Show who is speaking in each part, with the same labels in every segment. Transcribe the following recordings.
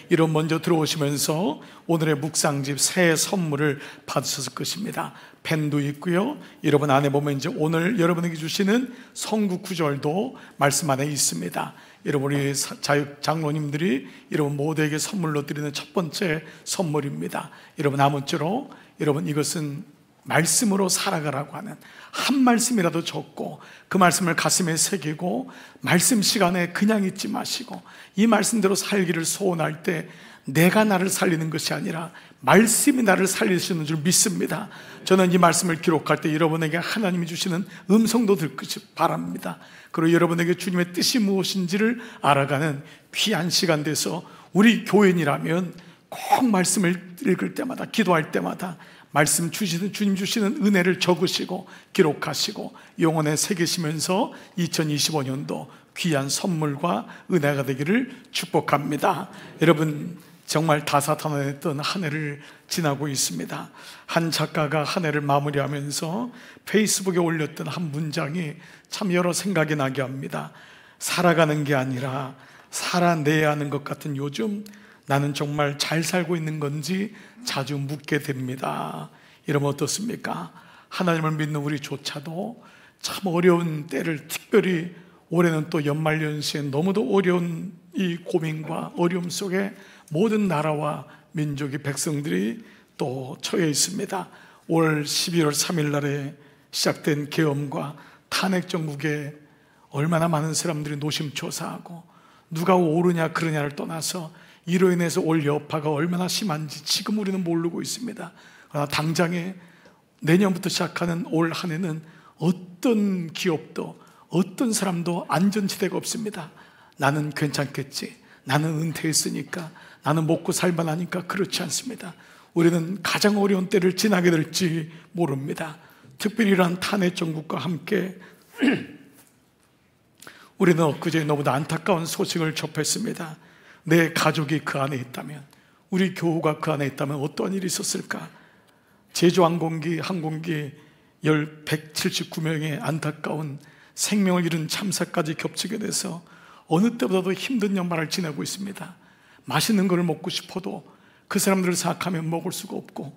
Speaker 1: 이런 먼저 들어오시면서 오늘의 묵상집 새 선물을 받으셨을 것입니다. 펜도 있고요. 여러분 안에 보면 이제 오늘 여러분에게 주시는 성구 구절도 말씀 안에 있습니다. 여러분 우리 장로님들이 여러분 모두에게 선물로 드리는 첫 번째 선물입니다. 여러분 아무쪼록 여러분 이것은 말씀으로 살아가라고 하는 한 말씀이라도 적고 그 말씀을 가슴에 새기고 말씀 시간에 그냥 있지 마시고 이 말씀대로 살기를 소원할 때 내가 나를 살리는 것이 아니라 말씀이 나를 살리시는 줄 믿습니다. 저는 이 말씀을 기록할 때 여러분에게 하나님이 주시는 음성도 듣기 바랍니다. 그리고 여러분에게 주님의 뜻이 무엇인지를 알아가는 귀한 시간 돼서 우리 교인이라면 꼭 말씀을 읽을 때마다 기도할 때마다 말씀 주시는 주님 주시는 은혜를 적으시고 기록하시고 영혼에 새기시면서 2025년도 귀한 선물과 은혜가 되기를 축복합니다. 여러분 정말 다사다난했던 한 해를 지나고 있습니다. 한 작가가 한 해를 마무리하면서 페이스북에 올렸던 한 문장이 참 여러 생각이 나게 합니다. 살아가는 게 아니라 살아내야 하는 것 같은 요즘 나는 정말 잘 살고 있는 건지 자주 묻게 됩니다. 이러면 어떻습니까? 하나님을 믿는 우리조차도 참 어려운 때를, 특별히 올해는 또 연말연시에 너무도 어려운 이 고민과 어려움 속에 모든 나라와 민족의 백성들이 또 처해 있습니다. 올 12월 3일 날에 시작된 계엄과 탄핵 정국에 얼마나 많은 사람들이 노심초사하고 누가 옳으냐 그르냐를 떠나서 이로 인해서 올 여파가 얼마나 심한지 지금 우리는 모르고 있습니다. 그러나 당장에 내년부터 시작하는 올 한 해는 어떤 기업도 어떤 사람도 안전지대가 없습니다. 나는 괜찮겠지, 나는 은퇴했으니까, 나는 먹고 살만하니까. 그렇지 않습니다. 우리는 가장 어려운 때를 지나게 될지 모릅니다. 특별히 이러한 탄핵 정국과 함께 우리는 엊그제 너무나 안타까운 소식을 접했습니다. 내 가족이 그 안에 있다면, 우리 교우가 그 안에 있다면 어떠한 일이 있었을까? 제주항공기 179명의 안타까운 생명을 잃은 참사까지 겹치게 돼서 어느 때보다도 힘든 연말을 지내고 있습니다. 맛있는 걸 먹고 싶어도 그 사람들을 생각하면 먹을 수가 없고,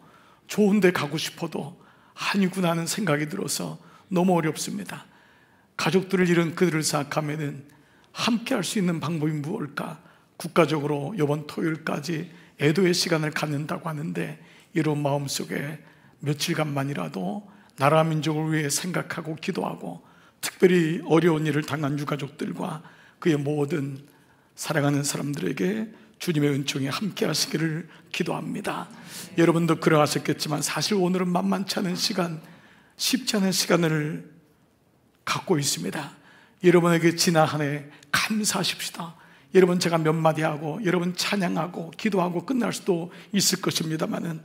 Speaker 1: 좋은 데 가고 싶어도 아니구나 하는 생각이 들어서 너무 어렵습니다. 가족들을 잃은 그들을 생각하면 함께 할 수 있는 방법이 무엇일까? 국가적으로 이번 토요일까지 애도의 시간을 갖는다고 하는데, 이런 마음속에 며칠간만이라도 나라 민족을 위해 생각하고 기도하고, 특별히 어려운 일을 당한 유가족들과 그의 모든 사랑하는 사람들에게 주님의 은총이 함께 하시기를 기도합니다. 여러분도 그러하셨겠지만 사실 오늘은 만만치 않은 시간, 쉽지 않은 시간을 갖고 있습니다. 여러분에게 지난 한 해 감사하십시다. 여러분 제가 몇 마디 하고 여러분 찬양하고 기도하고 끝날 수도 있을 것입니다만은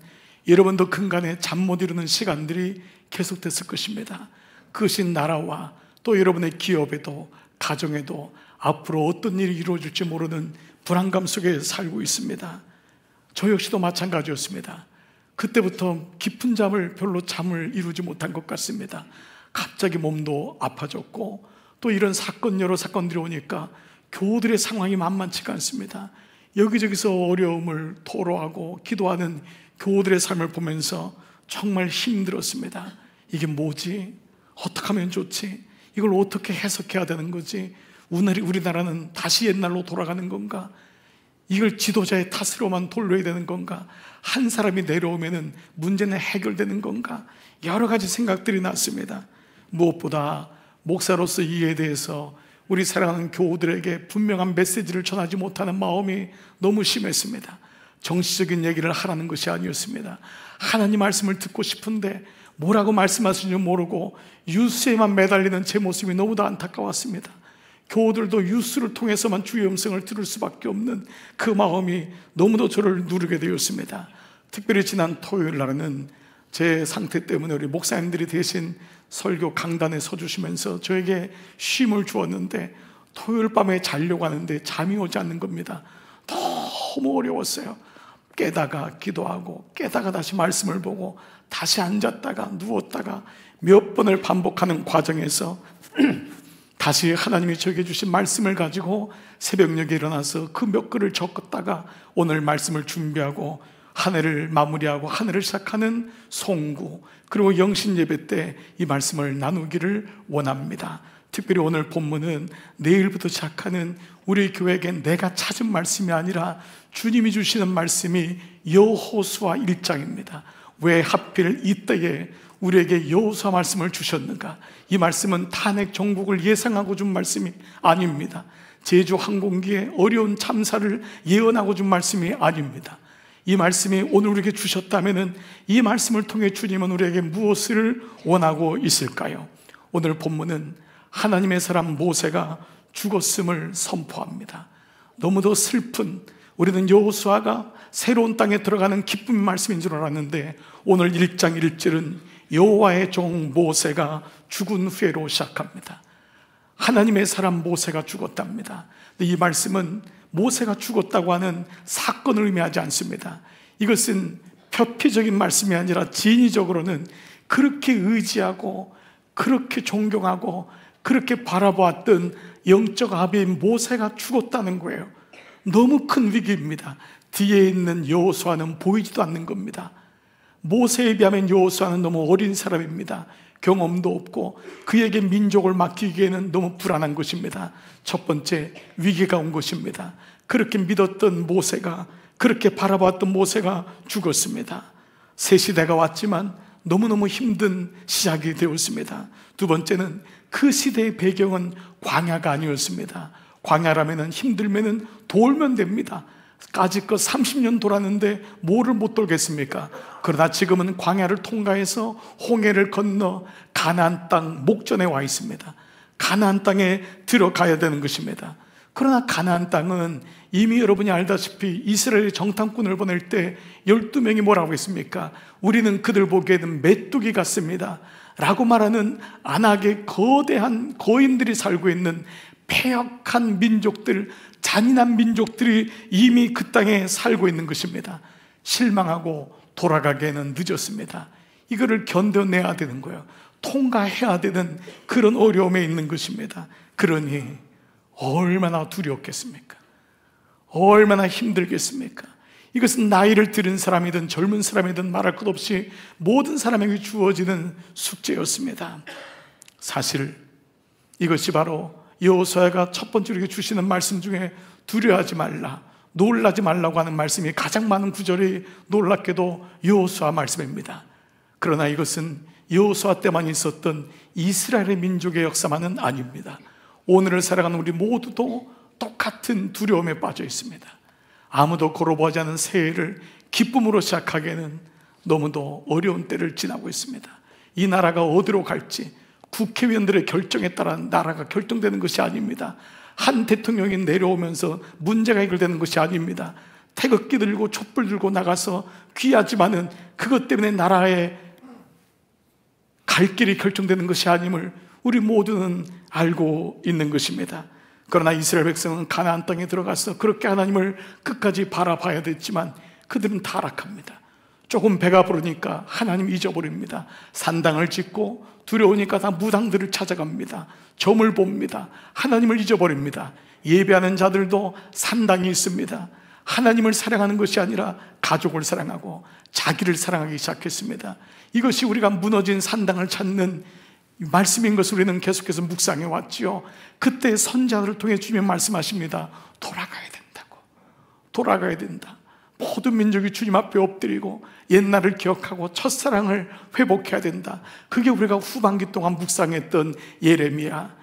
Speaker 1: 여러분도 근간에 잠 못 이루는 시간들이 계속됐을 것입니다. 그것이 나라와 또 여러분의 기업에도 가정에도 앞으로 어떤 일이 이루어질지 모르는 불안감 속에 살고 있습니다. 저 역시도 마찬가지였습니다. 그때부터 깊은 잠을 이루지 못한 것 같습니다. 갑자기 몸도 아파졌고 또 이런 여러 사건들이 오니까 교우들의 상황이 만만치가 않습니다. 여기저기서 어려움을 토로하고 기도하는 교우들의 삶을 보면서 정말 힘들었습니다. 이게 뭐지? 어떻게 하면 좋지? 이걸 어떻게 해석해야 되는 거지? 우리나라는 다시 옛날로 돌아가는 건가? 이걸 지도자의 탓으로만 돌려야 되는 건가? 한 사람이 내려오면 문제는 해결되는 건가? 여러 가지 생각들이 났습니다. 무엇보다 목사로서 이에 대해서 우리 사랑하는 교우들에게 분명한 메시지를 전하지 못하는 마음이 너무 심했습니다. 정치적인 얘기를 하라는 것이 아니었습니다. 하나님 말씀을 듣고 싶은데 뭐라고 말씀하시는지 모르고 뉴스에만 매달리는 제 모습이 너무도 안타까웠습니다. 교우들도 뉴스를 통해서만 주의 음성을 들을 수밖에 없는 그 마음이 너무도 저를 누르게 되었습니다. 특별히 지난 토요일 날에는 제 상태 때문에 우리 목사님들이 대신 설교 강단에 서주시면서 저에게 쉼을 주었는데 토요일 밤에 자려고 하는데 잠이 오지 않는 겁니다. 너무 어려웠어요. 깨다가 기도하고 깨다가 다시 말씀을 보고 다시 앉았다가 누웠다가 몇 번을 반복하는 과정에서 다시 하나님이 저에게 주신 말씀을 가지고 새벽녘에 일어나서 그 몇 글을 적었다가 오늘 말씀을 준비하고 한 해를 마무리하고 한 해를 시작하는 송구, 그리고 영신 예배 때 이 말씀을 나누기를 원합니다. 특별히 오늘 본문은 내일부터 시작하는 우리 교회에게 내가 찾은 말씀이 아니라 주님이 주시는 말씀이 여호수아 1장입니다. 왜 하필 이때에 우리에게 여호수아 말씀을 주셨는가? 이 말씀은 탄핵 정국을 예상하고 준 말씀이 아닙니다. 제주 항공기의 어려운 참사를 예언하고 준 말씀이 아닙니다. 이 말씀이 오늘 우리에게 주셨다면 이 말씀을 통해 주님은 우리에게 무엇을 원하고 있을까요? 오늘 본문은 하나님의 사람 모세가 죽었음을 선포합니다. 너무도 슬픈, 우리는 여호수아가 새로운 땅에 들어가는 기쁨의 말씀인 줄 알았는데 오늘 1장 1절은 여호와의 종 모세가 죽은 후에로 시작합니다. 하나님의 사람 모세가 죽었답니다. 근데 이 말씀은 모세가 죽었다고 하는 사건을 의미하지 않습니다. 이것은 표피적인 말씀이 아니라 진의적으로는 그렇게 의지하고 그렇게 존경하고 그렇게 바라보았던 영적 아비인 모세가 죽었다는 거예요. 너무 큰 위기입니다. 뒤에 있는 여호수아는 보이지도 않는 겁니다. 모세에 비하면 여호수아는 너무 어린 사람입니다. 경험도 없고 그에게 민족을 맡기기에는 너무 불안한 것입니다. 첫 번째, 위기가 온 것입니다. 그렇게 믿었던 모세가, 그렇게 바라봤던 모세가 죽었습니다. 새 시대가 왔지만 너무너무 힘든 시작이 되었습니다. 두 번째는 그 시대의 배경은 광야가 아니었습니다. 광야라면 힘들면 돌면 됩니다. 까짓것 30년 돌았는데 뭐를 못 돌겠습니까? 그러나 지금은 광야를 통과해서 홍해를 건너 가나안 땅 목전에 와 있습니다. 가나안 땅에 들어가야 되는 것입니다. 그러나 가나안 땅은 이미 여러분이 알다시피 이스라엘이 정탐꾼을 보낼 때 12명이 뭐라고 했습니까? 우리는 그들 보기에는 메뚜기 같습니다 라고 말하는 안악의 거대한 거인들이 살고 있는 폐역한 민족들, 잔인한 민족들이 이미 그 땅에 살고 있는 것입니다. 실망하고 돌아가기에는 늦었습니다. 이거를 견뎌내야 되는 거예요. 통과해야 되는 그런 어려움에 있는 것입니다. 그러니 얼마나 두렵겠습니까? 얼마나 힘들겠습니까? 이것은 나이를 들은 사람이든 젊은 사람이든 말할 것 없이 모든 사람에게 주어지는 숙제였습니다. 사실 이것이 바로 여호수아가 첫 번째로 주시는 말씀 중에 두려워하지 말라, 놀라지 말라고 하는 말씀이 가장 많은 구절이 놀랍게도 여호수아 말씀입니다. 그러나 이것은 여호수아 때만 있었던 이스라엘의 민족의 역사만은 아닙니다. 오늘을 살아가는 우리 모두도 똑같은 두려움에 빠져 있습니다. 아무도 걸어보지 않은 새해를 기쁨으로 시작하기에는 너무도 어려운 때를 지나고 있습니다. 이 나라가 어디로 갈지 국회의원들의 결정에 따라 나라가 결정되는 것이 아닙니다. 한 대통령이 내려오면서 문제가 해결되는 것이 아닙니다. 태극기 들고 촛불 들고 나가서 귀하지만은 그것 때문에 나라의 갈 길이 결정되는 것이 아님을 우리 모두는 알고 있는 것입니다. 그러나 이스라엘 백성은 가나안 땅에 들어가서 그렇게 하나님을 끝까지 바라봐야 됐지만 그들은 타락합니다. 조금 배가 부르니까 하나님 잊어버립니다. 산당을 짓고 두려우니까 다 무당들을 찾아갑니다. 점을 봅니다. 하나님을 잊어버립니다. 예배하는 자들도 산당이 있습니다. 하나님을 사랑하는 것이 아니라 가족을 사랑하고 자기를 사랑하기 시작했습니다. 이것이 우리가 무너진 산당을 찾는 말씀인 것을 우리는 계속해서 묵상해 왔지요. 그때 선자들을 통해 주님이 말씀하십니다. 돌아가야 된다고. 돌아가야 된다. 모든 민족이 주님 앞에 엎드리고 옛날을 기억하고 첫사랑을 회복해야 된다. 그게 우리가 후반기 동안 묵상했던 예레미야,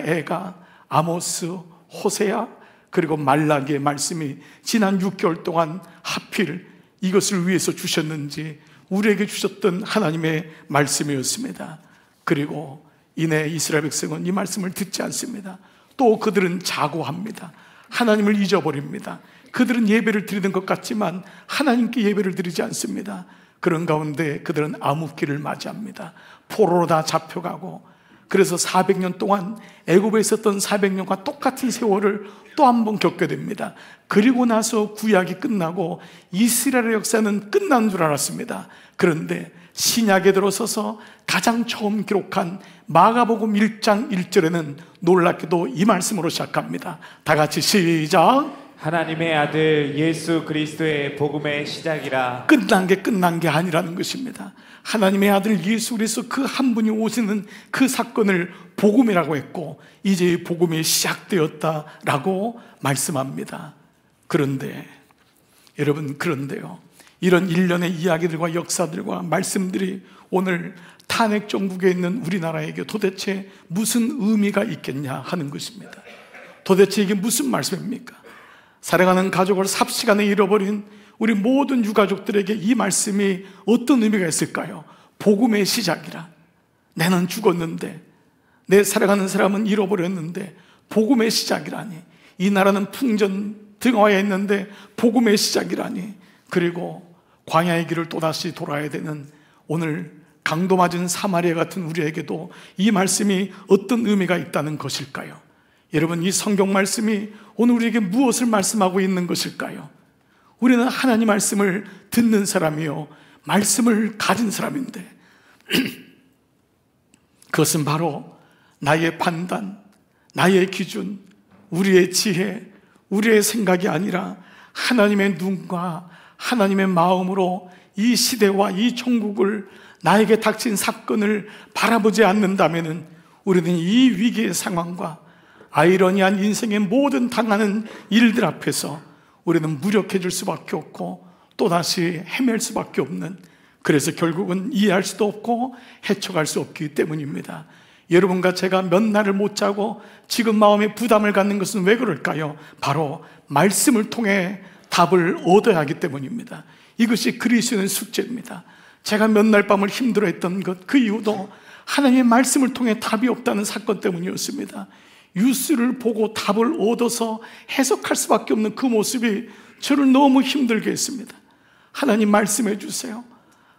Speaker 1: 애가, 아모스, 호세야, 그리고 말라기의 말씀이 지난 6개월 동안 하필 이것을 위해서 주셨는지 우리에게 주셨던 하나님의 말씀이었습니다. 그리고 이내 이스라엘 백성은 이 말씀을 듣지 않습니다. 또 그들은 자고합니다. 하나님을 잊어버립니다. 그들은 예배를 드리는 것 같지만 하나님께 예배를 드리지 않습니다. 그런 가운데 그들은 암흑기를 맞이합니다. 포로로 다 잡혀가고, 그래서 400년 동안 애굽에 있었던 400년과 똑같은 세월을 또 한 번 겪게 됩니다. 그리고 나서 구약이 끝나고 이스라엘의 역사는 끝난 줄 알았습니다. 그런데 신약에 들어서서 가장 처음 기록한 마가복음 1장 1절에는 놀랍게도 이 말씀으로 시작합니다. 다 같이 시작.
Speaker 2: 하나님의 아들 예수 그리스도의 복음의 시작이라.
Speaker 1: 끝난 게 아니라는 것입니다. 하나님의 아들 예수 그리스도 그 한 분이 오시는 그 사건을 복음이라고 했고, 이제 복음이 시작되었다라고 말씀합니다. 그런데 여러분, 그런데요, 이런 일련의 이야기들과 역사들과 말씀들이 오늘 탄핵 정국에 있는 우리나라에게 도대체 무슨 의미가 있겠냐 하는 것입니다. 도대체 이게 무슨 말씀입니까? 사랑하는 가족을 삽시간에 잃어버린 우리 모든 유가족들에게 이 말씀이 어떤 의미가 있을까요? 복음의 시작이라. 나는 죽었는데, 내 사랑하는 사람은 잃어버렸는데 복음의 시작이라니. 이 나라는 풍전등화에 있는데 복음의 시작이라니. 그리고 광야의 길을 또다시 돌아야 되는 오늘 강도 맞은 사마리아 같은 우리에게도 이 말씀이 어떤 의미가 있다는 것일까요? 여러분, 이 성경 말씀이 오늘 우리에게 무엇을 말씀하고 있는 것일까요? 우리는 하나님 말씀을 듣는 사람이요, 말씀을 가진 사람인데 그것은 바로 나의 판단, 나의 기준, 우리의 지혜, 우리의 생각이 아니라 하나님의 눈과 하나님의 마음으로 이 시대와 이 천국을, 나에게 닥친 사건을 바라보지 않는다면 우리는 이 위기의 상황과 아이러니한 인생의 모든 당하는 일들 앞에서 우리는 무력해질 수밖에 없고 또다시 헤맬 수밖에 없는, 그래서 결국은 이해할 수도 없고 헤쳐갈 수 없기 때문입니다. 여러분과 제가 몇 날을 못 자고 지금 마음에 부담을 갖는 것은 왜 그럴까요? 바로 말씀을 통해 답을 얻어야 하기 때문입니다. 이것이 그리스도인의 숙제입니다. 제가 몇 날 밤을 힘들어했던 것, 그 이유도 하나님의 말씀을 통해 답이 없다는 사건 때문이었습니다. 뉴스를 보고 답을 얻어서 해석할 수밖에 없는 그 모습이 저를 너무 힘들게 했습니다. 하나님 말씀해 주세요.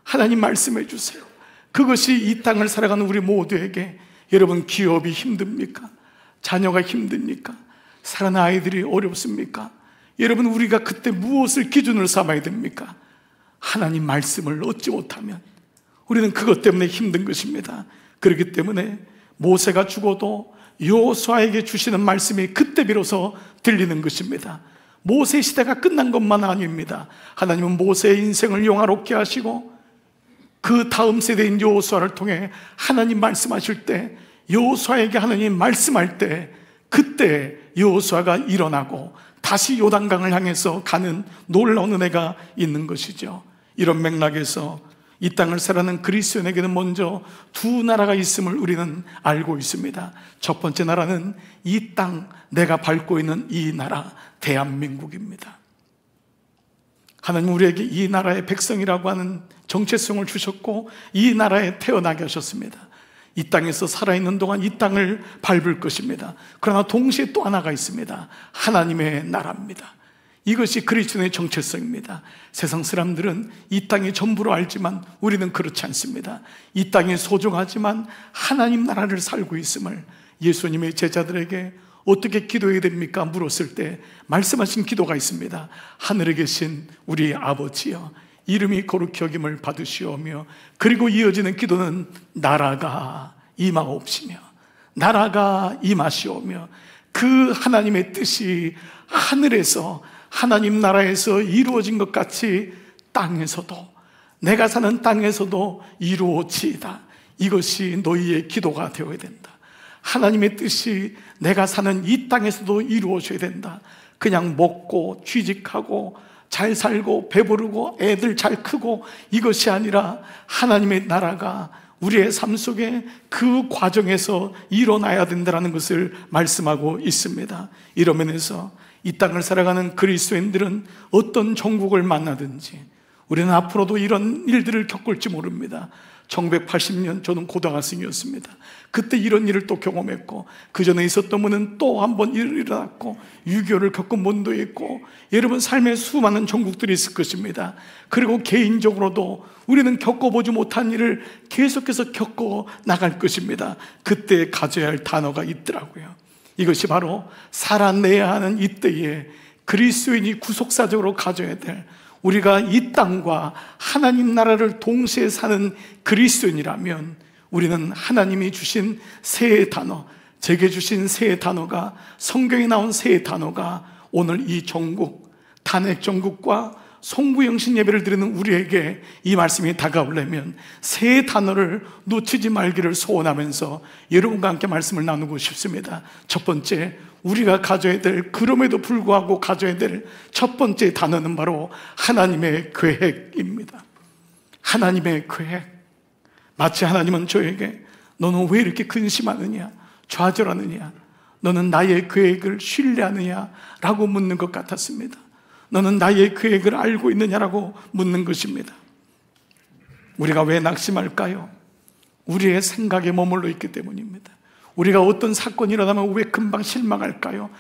Speaker 1: 하나님 말씀해 주세요. 그것이 이 땅을 살아가는 우리 모두에게, 여러분, 기업이 힘듭니까? 자녀가 힘듭니까? 사랑하는 아이들이 어렵습니까? 여러분, 우리가 그때 무엇을 기준으로 삼아야 됩니까? 하나님 말씀을 얻지 못하면 우리는 그것 때문에 힘든 것입니다. 그렇기 때문에 모세가 죽어도 여호수아에게 주시는 말씀이 그때 비로소 들리는 것입니다. 모세 시대가 끝난 것만 아닙니다. 하나님은 모세의 인생을 영화롭게 하시고 그 다음 세대인 여호수아를 통해 하나님 말씀하실 때, 여호수아에게 하나님 말씀할 때, 그때 여호수아가 일어나고 다시 요단강을 향해서 가는 놀라운 은혜가 있는 것이죠. 이런 맥락에서 이 땅을 살아가는 그리스도인에게는 먼저 두 나라가 있음을 우리는 알고 있습니다. 첫 번째 나라는 이 땅, 내가 밟고 있는 이 나라, 대한민국입니다. 하나님 우리에게 이 나라의 백성이라고 하는 정체성을 주셨고 이 나라에 태어나게 하셨습니다. 이 땅에서 살아있는 동안 이 땅을 밟을 것입니다. 그러나 동시에 또 하나가 있습니다. 하나님의 나라입니다. 이것이 그리스도의 정체성입니다. 세상 사람들은 이 땅이 전부로 알지만 우리는 그렇지 않습니다. 이 땅이 소중하지만 하나님 나라를 살고 있음을 예수님의 제자들에게 어떻게 기도해야 됩니까? 물었을 때 말씀하신 기도가 있습니다. 하늘에 계신 우리 아버지여, 이름이 거룩히 여김을 받으시오며, 그리고 이어지는 기도는 나라가 임하옵시며, 나라가 임하시오며, 그 하나님의 뜻이 하늘에서 하나님 나라에서 이루어진 것 같이 땅에서도, 내가 사는 땅에서도 이루어지이다. 이것이 너희의 기도가 되어야 된다. 하나님의 뜻이 내가 사는 이 땅에서도 이루어져야 된다. 그냥 먹고 취직하고 잘 살고 배부르고 애들 잘 크고 이것이 아니라 하나님의 나라가 우리의 삶 속에 그 과정에서 일어나야 된다는 것을 말씀하고 있습니다. 이런 면에서 이 땅을 살아가는 그리스도인들은 어떤 종국을 만나든지 우리는 앞으로도 이런 일들을 겪을지 모릅니다. 1980년 저는 고등학생이었습니다. 그때 이런 일을 또 경험했고, 그 전에 있었던 분은 또 한 번 일어났고, 6.25를 겪은 분도 있고, 여러분 삶에 수많은 종국들이 있을 것입니다. 그리고 개인적으로도 우리는 겪어보지 못한 일을 계속해서 겪어 나갈 것입니다. 그때 가져야 할 단어가 있더라고요. 이것이 바로 살아내야 하는 이때에 그리스도인이 구속사적으로 가져야 될, 우리가 이 땅과 하나님 나라를 동시에 사는 그리스도인이라면 우리는 하나님이 주신 새 단어, 제게 주신 새 단어가, 성경에 나온 새 단어가 오늘 이 종국, 탄핵 종국과 송구영신 예배를 드리는 우리에게 이 말씀이 다가오려면 새 단어를 놓치지 말기를 소원하면서 여러분과 함께 말씀을 나누고 싶습니다. 첫 번째, 우리가 가져야 될, 그럼에도 불구하고 가져야 될 첫 번째 단어는 바로 하나님의 계획입니다. 하나님의 계획. 마치 하나님은 저에게 너는 왜 이렇게 근심하느냐, 좌절하느냐, 너는 나의 계획을 신뢰하느냐 라고 묻는 것 같았습니다. 너는 나의 계획을 알고 있느냐라고 묻는 것입니다. 우리가 왜 낙심할까요? 우리의 생각에 머물러 있기 때문입니다. 우리가 어떤 사건이 일어나면 왜 금방 실망할까요?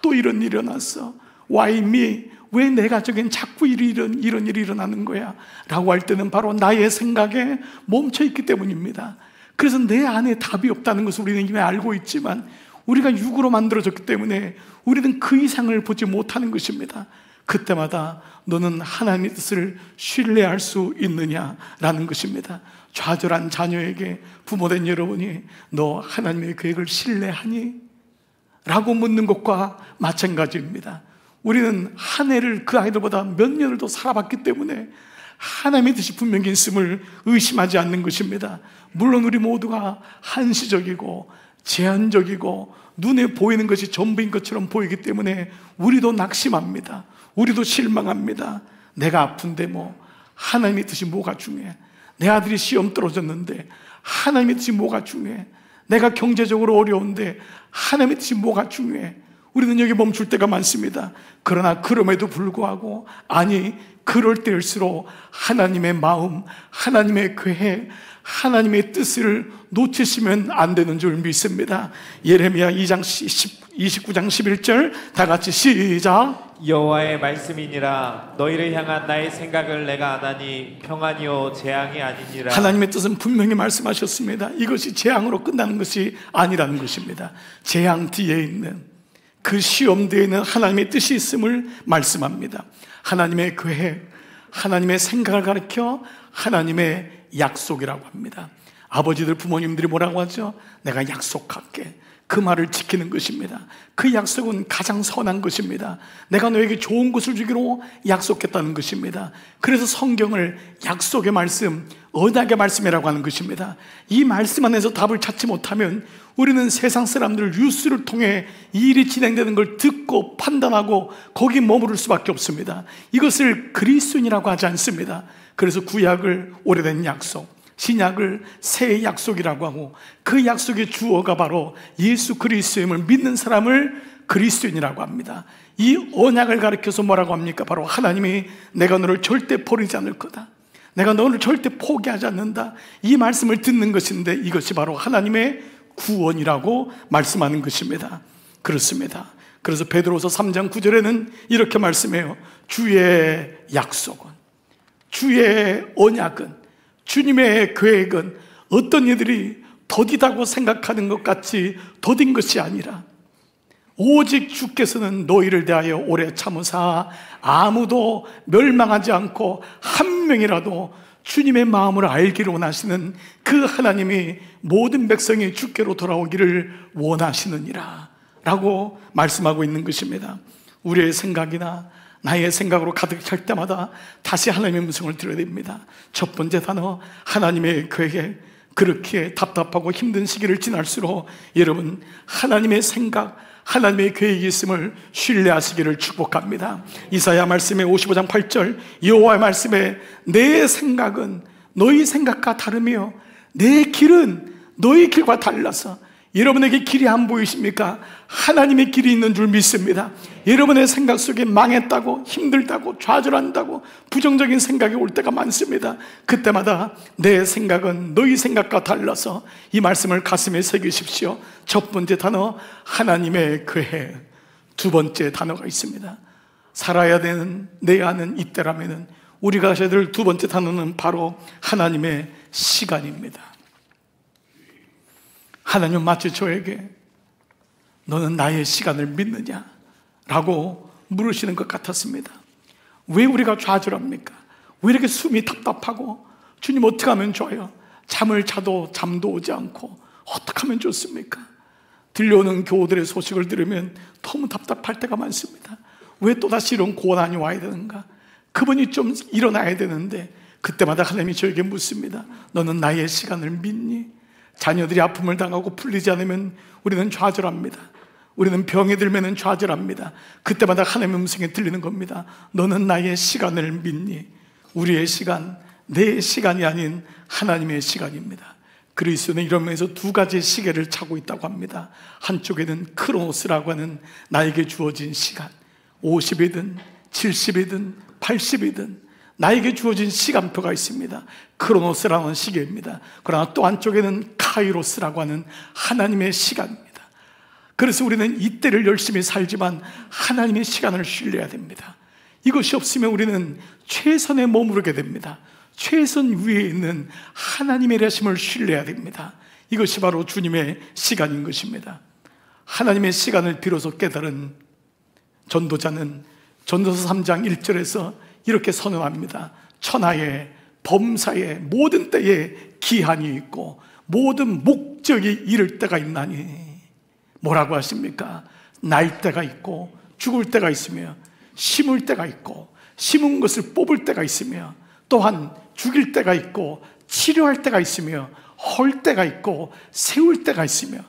Speaker 1: 또 이런 일이 일어났어. Why me? 왜 내 가족엔 자꾸 이런 일이 일어나는 거야? 라고 할 때는 바로 나의 생각에 멈춰있기 때문입니다. 그래서 내 안에 답이 없다는 것을 우리는 이미 알고 있지만 우리가 육으로 만들어졌기 때문에 우리는 그 이상을 보지 못하는 것입니다. 그때마다 너는 하나님의 뜻을 신뢰할 수 있느냐라는 것입니다. 좌절한 자녀에게 부모된 여러분이 너 하나님의 계획을 신뢰하니? 라고 묻는 것과 마찬가지입니다. 우리는 한 해를 그 아이들보다 몇 년을 더 살아봤기 때문에 하나님의 뜻이 분명히 있음을 의심하지 않는 것입니다. 물론 우리 모두가 한시적이고 제한적이고 눈에 보이는 것이 전부인 것처럼 보이기 때문에 우리도 낙심합니다. 우리도 실망합니다. 내가 아픈데 하나님의 뜻이 뭐가 중요해? 내 아들이 시험 떨어졌는데 하나님의 뜻이 뭐가 중요해? 내가 경제적으로 어려운데 하나님의 뜻이 뭐가 중요해? 우리는 여기 멈출 때가 많습니다. 그러나 그럼에도 불구하고, 아니 그럴 때일수록 하나님의 마음, 하나님의 계획, 하나님의 뜻을 놓치시면 안 되는 줄 믿습니다. 예레미야 2장 29장 11절 다 같이 시작.
Speaker 2: 여호와의 말씀이니라. 너희를 향한 나의 생각을 내가 아나니 평안이요 재앙이 아니니라.
Speaker 1: 하나님의 뜻은 분명히 말씀하셨습니다. 이것이 재앙으로 끝나는 것이 아니라는 것입니다. 재앙 뒤에 있는, 그 시험 뒤에 있는 하나님의 뜻이 있음을 말씀합니다. 하나님의 계획, 하나님의 생각을 가리켜 하나님의 약속이라고 합니다. 아버지들, 부모님들이 뭐라고 하죠? 내가 약속할게. 그 말을 지키는 것입니다. 그 약속은 가장 선한 것입니다. 내가 너에게 좋은 것을 주기로 약속했다는 것입니다. 그래서 성경을 약속의 말씀, 언약의 말씀이라고 하는 것입니다. 이 말씀 안에서 답을 찾지 못하면 우리는 세상 사람들 뉴스를 통해 이 일이 진행되는 걸 듣고 판단하고 거기 머무를 수밖에 없습니다. 이것을 그리스도인이라고 하지 않습니다. 그래서 구약을 오래된 약속, 신약을 새 약속이라고 하고, 그 약속의 주어가 바로 예수 그리스도임을 믿는 사람을 그리스도인이라고 합니다. 이 언약을 가리켜서 뭐라고 합니까? 바로 하나님이 내가 너를 절대 버리지 않을 거다, 내가 너를 절대 포기하지 않는다, 이 말씀을 듣는 것인데 이것이 바로 하나님의 구원이라고 말씀하는 것입니다. 그렇습니다. 그래서 베드로서 3장 9절에는 이렇게 말씀해요. 주의 약속은, 주의 언약은, 주님의 계획은 어떤 이들이 더디다고 생각하는 것 같이 더딘 것이 아니라 오직 주께서는 너희를 대하여 오래 참으사 아무도 멸망하지 않고 한 명이라도 주님의 마음을 알기를 원하시는 그 하나님이 모든 백성이 주께로 돌아오기를 원하시느니라 라고 말씀하고 있는 것입니다. 우리의 생각이나 나의 생각으로 가득 찰 때마다 다시 하나님의 음성을 들어야 됩니다. 첫 번째 단어, 하나님의 계획. 그렇게 답답하고 힘든 시기를 지날수록 여러분 하나님의 생각, 하나님의 계획이 있음을 신뢰하시기를 축복합니다. 이사야 말씀에 55장 8절, 여호와의 말씀에 내 생각은 너희 생각과 다르며 내 길은 너희 길과 달라서. 여러분에게 길이 안 보이십니까? 하나님의 길이 있는 줄 믿습니다. 여러분의 생각 속에 망했다고, 힘들다고, 좌절한다고 부정적인 생각이 올 때가 많습니다. 그때마다 내 생각은 너희 생각과 달라서 이 말씀을 가슴에 새기십시오. 첫 번째 단어, 하나님의 계획. 두 번째 단어가 있습니다. 살아야 되는 내 안은 이때라면은 우리가 하셔야 될 두 번째 단어는 바로 하나님의 시간입니다. 하나님은 마치 저에게 너는 나의 시간을 믿느냐? 라고 물으시는 것 같았습니다. 왜 우리가 좌절합니까? 왜 이렇게 숨이 답답하고 주님 어떻게 하면 좋아요? 잠을 자도 잠도 오지 않고 어떻게 하면 좋습니까? 들려오는 교우들의 소식을 들으면 너무 답답할 때가 많습니다. 왜 또다시 이런 고난이 와야 되는가? 그분이 좀 일어나야 되는데 그때마다 하나님이 저에게 묻습니다. 너는 나의 시간을 믿니? 자녀들이 아픔을 당하고 풀리지 않으면 우리는 좌절합니다. 우리는 병에 들면 좌절합니다. 그때마다 하나님의 음성이 들리는 겁니다. 너는 나의 시간을 믿니? 우리의 시간, 내 시간이 아닌 하나님의 시간입니다. 그리스도는 이런 면에서 두 가지의 시계를 차고 있다고 합니다. 한쪽에는 크로노스라고 하는 나에게 주어진 시간, 50이든 70이든 80이든 나에게 주어진 시간표가 있습니다. 크로노스라는 시계입니다. 그러나 또 한쪽에는 카이로스라고 하는 하나님의 시간입니다. 그래서 우리는 이때를 열심히 살지만 하나님의 시간을 신뢰해야 됩니다. 이것이 없으면 우리는 최선에 머무르게 됩니다. 최선 위에 있는 하나님의 일하심을 신뢰해야 됩니다. 이것이 바로 주님의 시간인 것입니다. 하나님의 시간을 비로소 깨달은 전도자는 전도서 3장 1절에서 이렇게 선언합니다. 천하에 범사에 모든 때에 기한이 있고 모든 목적이 이를 때가 있나니. 뭐라고 하십니까? 날 때가 있고 죽을 때가 있으며 심을 때가 있고 심은 것을 뽑을 때가 있으며 또한 죽일 때가 있고 치료할 때가 있으며 헐 때가 있고 세울 때가 있으며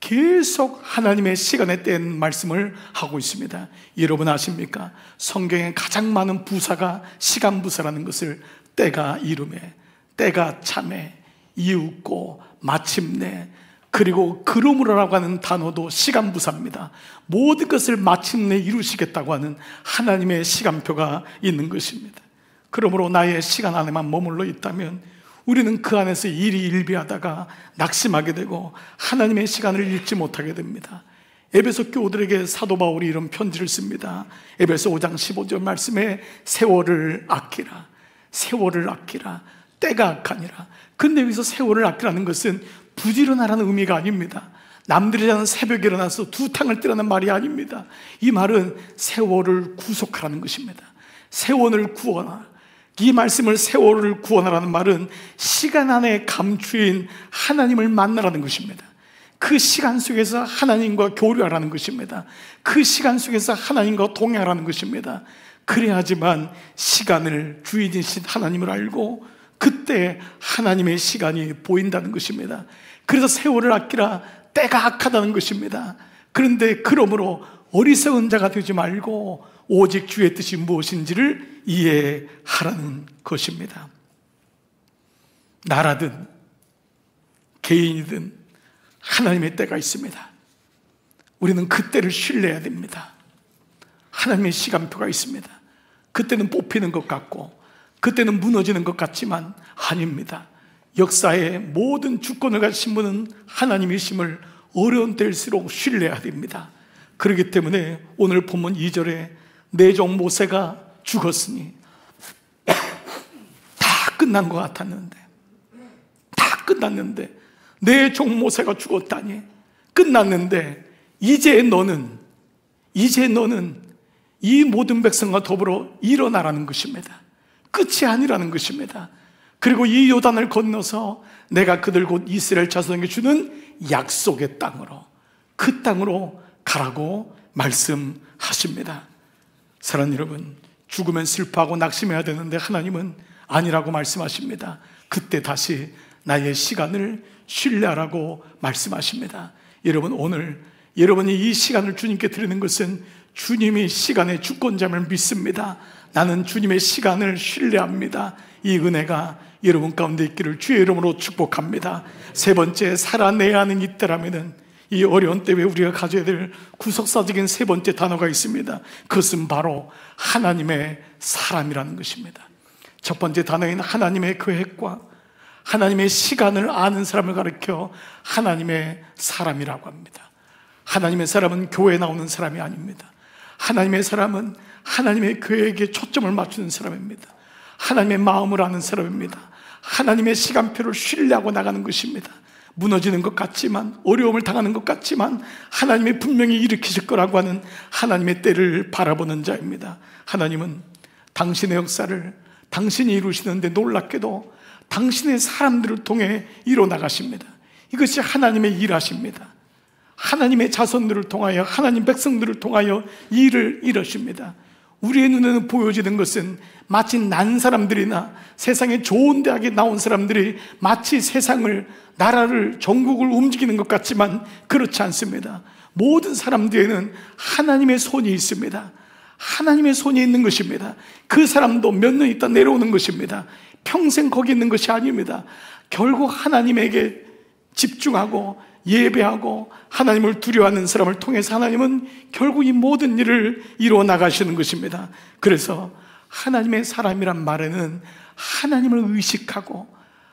Speaker 1: 계속 하나님의 시간에 대한 말씀을 하고 있습니다. 여러분 아십니까? 성경에 가장 많은 부사가 시간 부사라는 것을 때가 이름에, 때가 참에, 이윽고, 마침내, 그리고 그러므로라고 하는 단어도 시간 부사입니다. 모든 것을 마침내 이루시겠다고 하는 하나님의 시간표가 있는 것입니다. 그러므로 나의 시간 안에만 머물러 있다면 우리는 그 안에서 일이 일비하다가 낙심하게 되고 하나님의 시간을 잃지 못하게 됩니다. 에베소 교우들에게 사도 바울이 이런 편지를 씁니다. 에베소 5장 15절 말씀에 세월을 아끼라, 세월을 아끼라, 때가 악하니라. 근데 여기서 세월을 아끼라는 것은 부지런하라는 의미가 아닙니다. 남들이 자는 새벽에 일어나서 두 탕을 뜨라는 말이 아닙니다. 이 말은 세월을 구속하라는 것입니다. 세월을 구원하라. 이 말씀을 세월을 구원하라는 말은 시간 안에 감추인 하나님을 만나라는 것입니다. 그 시간 속에서 하나님과 교류하라는 것입니다. 그 시간 속에서 하나님과 동행하라는 것입니다. 그래야지만 시간을 주인이신 하나님을 알고 그때 하나님의 시간이 보인다는 것입니다. 그래서 세월을 아끼라, 때가 악하다는 것입니다. 그런데 그러므로 어리석은 자가 되지 말고 오직 주의 뜻이 무엇인지를 이해하라는 것입니다. 나라든 개인이든 하나님의 때가 있습니다. 우리는 그 때를 신뢰해야 됩니다. 하나님의 시간표가 있습니다. 그때는 뽑히는 것 같고 그때는 무너지는 것 같지만 아닙니다. 역사의 모든 주권을 가지신 분은 하나님이심을 어려운 때일수록 신뢰해야 됩니다. 그렇기 때문에 오늘 본문 2절에 내 종 모세가 죽었으니 다 끝난 것 같았는데, 다 끝났는데 내 종 모세가 죽었다니, 끝났는데 이제 너는 이 모든 백성과 더불어 일어나라는 것입니다. 끝이 아니라는 것입니다. 그리고 이 요단을 건너서 내가 그들 곧 이스라엘 자손에게 주는 약속의 땅으로, 그 땅으로 가라고 말씀하십니다. 사랑하는 여러분, 죽으면 슬퍼하고 낙심해야 되는데 하나님은 아니라고 말씀하십니다. 그때 다시 나의 시간을 신뢰하라고 말씀하십니다. 여러분, 오늘 여러분이 이 시간을 주님께 드리는 것은 주님이 시간의 주권자임을 믿습니다. 나는 주님의 시간을 신뢰합니다. 이 은혜가 여러분 가운데 있기를 주의 이름으로 축복합니다. 세 번째, 살아내야 하는 이때라면은 이 어려운 때에 우리가 가져야 될 구속사적인 세 번째 단어가 있습니다. 그것은 바로 하나님의 사람이라는 것입니다. 첫 번째 단어인 하나님의 계획과 하나님의 시간을 아는 사람을 가리켜 하나님의 사람이라고 합니다. 하나님의 사람은 교회에 나오는 사람이 아닙니다. 하나님의 사람은 하나님의 계획에 초점을 맞추는 사람입니다. 하나님의 마음을 아는 사람입니다. 하나님의 시간표를 신뢰하고 나가는 것입니다. 무너지는 것 같지만, 어려움을 당하는 것 같지만 하나님이 분명히 일으키실 거라고 하는 하나님의 때를 바라보는 자입니다. 하나님은 당신의 역사를 당신이 이루시는데 놀랍게도 당신의 사람들을 통해 이뤄나가십니다. 이것이 하나님의 일하십니다. 하나님의 자손들을 통하여, 하나님 백성들을 통하여 일을 이루십니다. 우리의 눈에는 보여지는 것은 마치 난 사람들이나 세상에 좋은 대학에 나온 사람들이 마치 세상을, 나라를, 전국을 움직이는 것 같지만 그렇지 않습니다. 모든 사람 뒤에는 하나님의 손이 있습니다. 하나님의 손이 있는 것입니다. 그 사람도 몇 년 있다 내려오는 것입니다. 평생 거기 있는 것이 아닙니다. 결국 하나님에게 집중하고 예배하고 하나님을 두려워하는 사람을 통해서 하나님은 결국 이 모든 일을 이루어 나가시는 것입니다. 그래서 하나님의 사람이란 말에는 하나님을 의식하고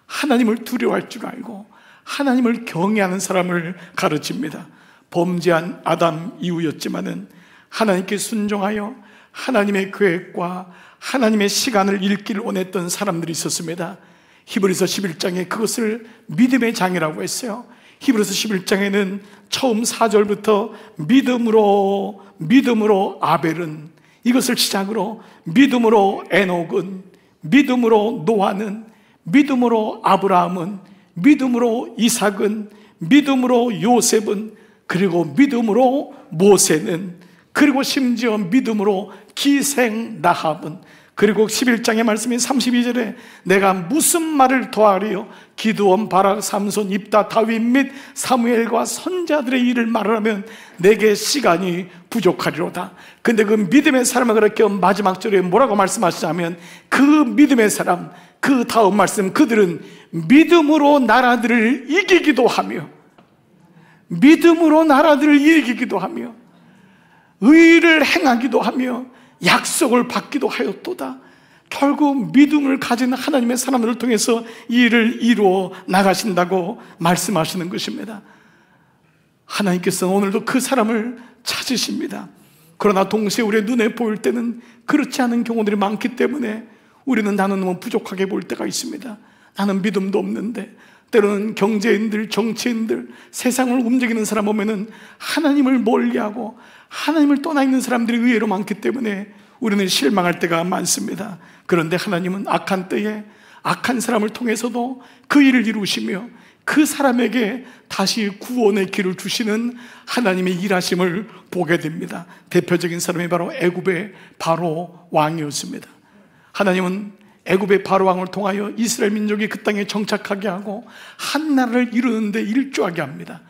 Speaker 1: 하나님을 두려워할 줄 알고 하나님을 경외하는 사람을 가르칩니다. 범죄한 아담 이후였지만은 하나님께 순종하여 하나님의 계획과 하나님의 시간을 읽기를 원했던 사람들이 있었습니다. 히브리서 11장에 그것을 믿음의 장이라고 했어요. 히브리서 11장에는 처음 4절부터 믿음으로 아벨은, 이것을 시작으로 믿음으로 에녹은, 믿음으로 노아는, 믿음으로 아브라함은, 믿음으로 이삭은, 믿음으로 요셉은, 그리고 믿음으로 모세는, 그리고 심지어 믿음으로 기생 라합은, 그리고 11장의 말씀인 32절에 내가 무슨 말을 더하리요? 기드온, 바락, 삼손, 입다, 다윗 및 사무엘과 선자들의 일을 말하면 내게 시간이 부족하리로다. 근데 그 믿음의 사람을 그렇게 마지막 절에 뭐라고 말씀하시냐면, 그 믿음의 사람, 그 다음 말씀, 그들은 믿음으로 나라들을 이기기도 하며, 믿음으로 나라들을 이기기도 하며, 의를 행하기도 하며 약속을 받기도 하였도다. 결국 믿음을 가진 하나님의 사람들을 통해서 이 일을 이루어 나가신다고 말씀하시는 것입니다. 하나님께서는 오늘도 그 사람을 찾으십니다. 그러나 동시에 우리의 눈에 보일 때는 그렇지 않은 경우들이 많기 때문에 우리는 나는 너무 부족하게 볼 때가 있습니다. 나는 믿음도 없는데, 때로는 경제인들, 정치인들, 세상을 움직이는 사람 보면은 하나님을 멀리하고 하나님을 떠나 있는 사람들이 의외로 많기 때문에 우리는 실망할 때가 많습니다. 그런데 하나님은 악한 때에 악한 사람을 통해서도 그 일을 이루시며 그 사람에게 다시 구원의 길을 주시는 하나님의 일하심을 보게 됩니다. 대표적인 사람이 바로 애굽의 바로 왕이었습니다. 하나님은 애굽의 바로 왕을 통하여 이스라엘 민족이 그 땅에 정착하게 하고 한 나라를 이루는데 일조하게 합니다.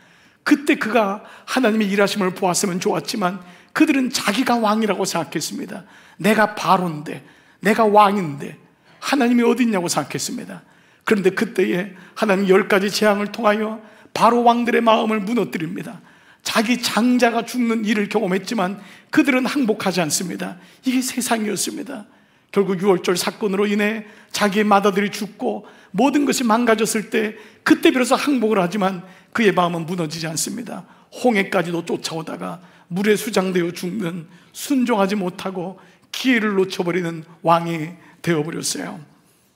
Speaker 1: 그때 그가 하나님의 일하심을 보았으면 좋았지만 그들은 자기가 왕이라고 생각했습니다. 내가 바로인데, 내가 왕인데 하나님이 어디 있냐고 생각했습니다. 그런데 그때에 하나님 10가지 재앙을 통하여 바로 왕들의 마음을 무너뜨립니다. 자기 장자가 죽는 일을 경험했지만 그들은 항복하지 않습니다. 이게 세상이었습니다. 결국 6월절 사건으로 인해 자기의 맏아들이 죽고 모든 것이 망가졌을 때 그때 비로소 항복을 하지만 그의 마음은 무너지지 않습니다. 홍해까지도 쫓아오다가 물에 수장되어 죽는, 순종하지 못하고 기회를 놓쳐버리는 왕이 되어버렸어요.